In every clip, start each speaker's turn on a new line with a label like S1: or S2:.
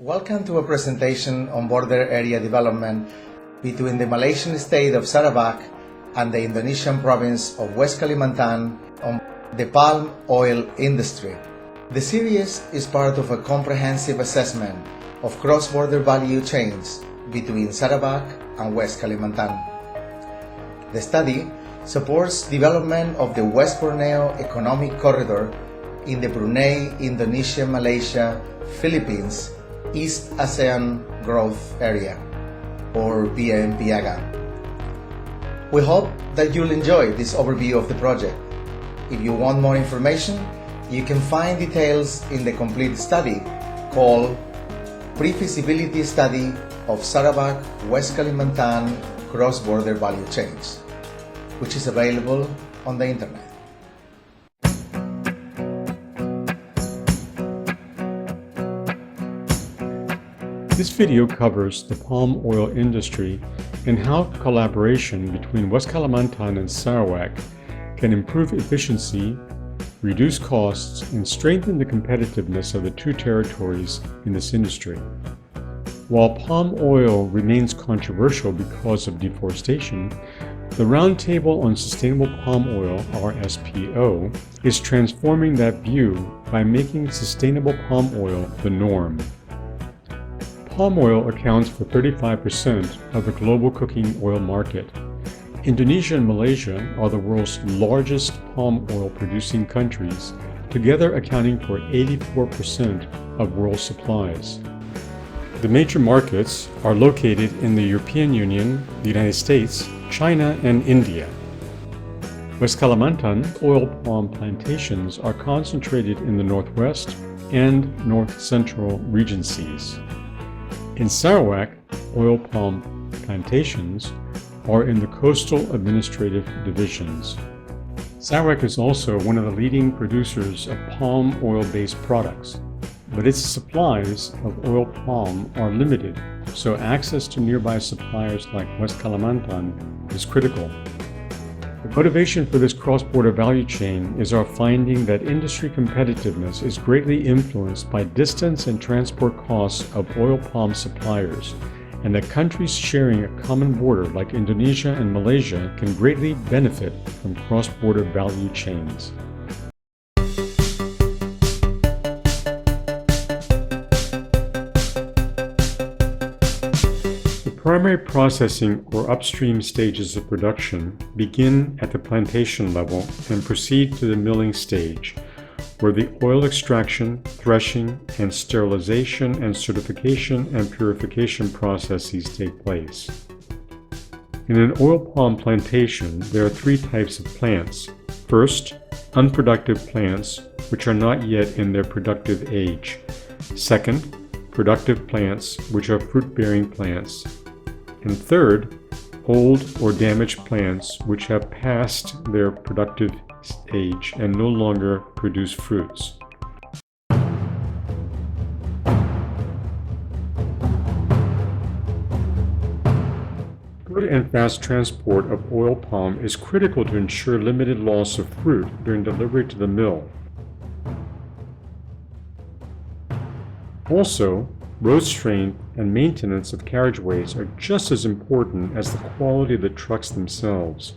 S1: Welcome to a presentation on border area development between the Malaysian state of Sarawak and the Indonesian province of West Kalimantan on the palm oil industry. The series is part of a comprehensive assessment of cross-border value chains between Sarawak and West Kalimantan. The study supports development of the West Borneo Economic Corridor in the Brunei, Indonesia, Malaysia, Philippines, East ASEAN Growth Area, or BIMP-EAGA. We hope that you'll enjoy this overview of the project. If you want more information, you can find details in the complete study called Pre-Feasibility Study of Sarawak West Kalimantan Cross-Border Value Chains, which is available on the internet.
S2: This video covers the palm oil industry and how collaboration between West Kalimantan and Sarawak can improve efficiency, reduce costs, and strengthen the competitiveness of the two territories in this industry. While palm oil remains controversial because of deforestation, the Roundtable on Sustainable Palm Oil, RSPO, is transforming that view by making sustainable palm oil the norm. Palm oil accounts for 35% of the global cooking oil market. Indonesia and Malaysia are the world's largest palm oil producing countries, together accounting for 84% of world supplies. The major markets are located in the European Union, the United States, China, and India. West Kalimantan oil palm plantations are concentrated in the northwest and north-central regencies. In Sarawak, oil palm plantations are in the coastal administrative divisions. Sarawak is also one of the leading producers of palm oil-based products, but its supplies of oil palm are limited, so access to nearby suppliers like West Kalimantan is critical. The motivation for this cross-border value chain is our finding that industry competitiveness is greatly influenced by distance and transport costs of oil palm suppliers, and that countries sharing a common border like Indonesia and Malaysia can greatly benefit from cross-border value chains. Primary processing or upstream stages of production begin at the plantation level and proceed to the milling stage, where the oil extraction, threshing, and sterilization and certification and purification processes take place. In an oil palm plantation, there are three types of plants. First, unproductive plants, which are not yet in their productive age. Second, productive plants, which are fruit-bearing plants. And third, old or damaged plants which have passed their productive age and no longer produce fruits. Good and fast transport of oil palm is critical to ensure limited loss of fruit during delivery to the mill. Also, road strength and maintenance of carriageways are just as important as the quality of the trucks themselves.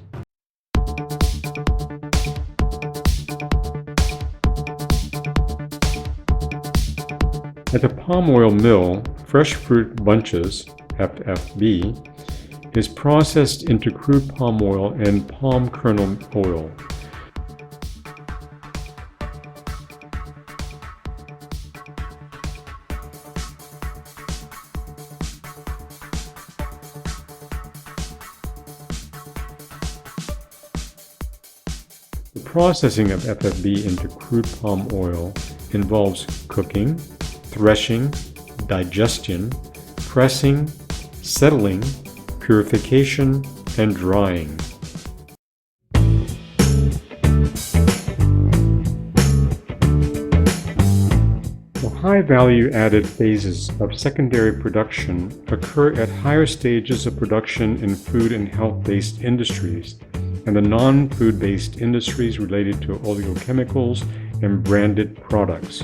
S2: At the palm oil mill, fresh fruit bunches, FFB, is processed into crude palm oil and palm kernel oil. The processing of FFB into crude palm oil involves cooking, threshing, digestion, pressing, settling, purification, and drying. The high value-added phases of secondary production occur at higher stages of production in food and health-based industries, and the non-food-based industries related to oleochemicals and branded products.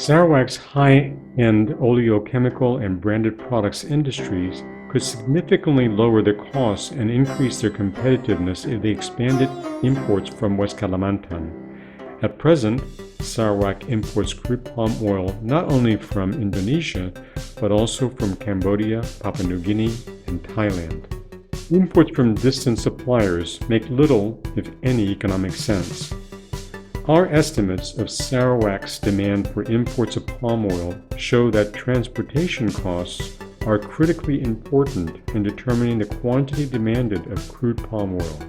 S2: Sarawak's high-end oleochemical and branded products industries could significantly lower their costs and increase their competitiveness if they expanded imports from West Kalimantan. At present, Sarawak imports crude palm oil not only from Indonesia, but also from Cambodia, Papua New Guinea, and Thailand. Imports from distant suppliers make little, if any, economic sense. Our estimates of Sarawak's demand for imports of palm oil show that transportation costs are critically important in determining the quantity demanded of crude palm oil.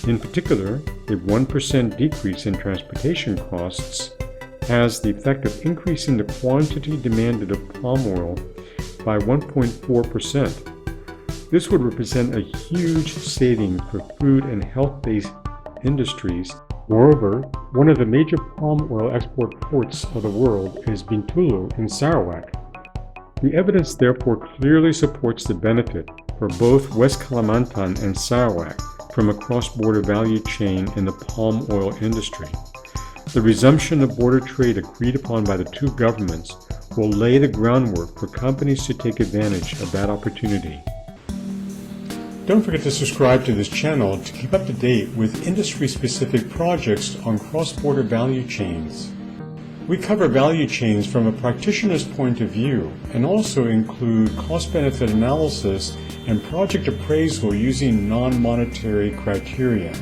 S2: In particular, a 1% decrease in transportation costs has the effect of increasing the quantity demanded of palm oil by 1.4%. This would represent a huge saving for food and health-based industries. Moreover, one of the major palm oil export ports of the world is Bintulu in Sarawak. The evidence therefore clearly supports the benefit for both West Kalimantan and Sarawak from a cross-border value chain in the palm oil industry. The resumption of border trade agreed upon by the two governments will lay the groundwork for companies to take advantage of that opportunity. Don't forget to subscribe to this channel to keep up to date with industry-specific projects on cross-border value chains. We cover value chains from a practitioner's point of view and also include cost-benefit analysis and project appraisal using non-monetary criteria.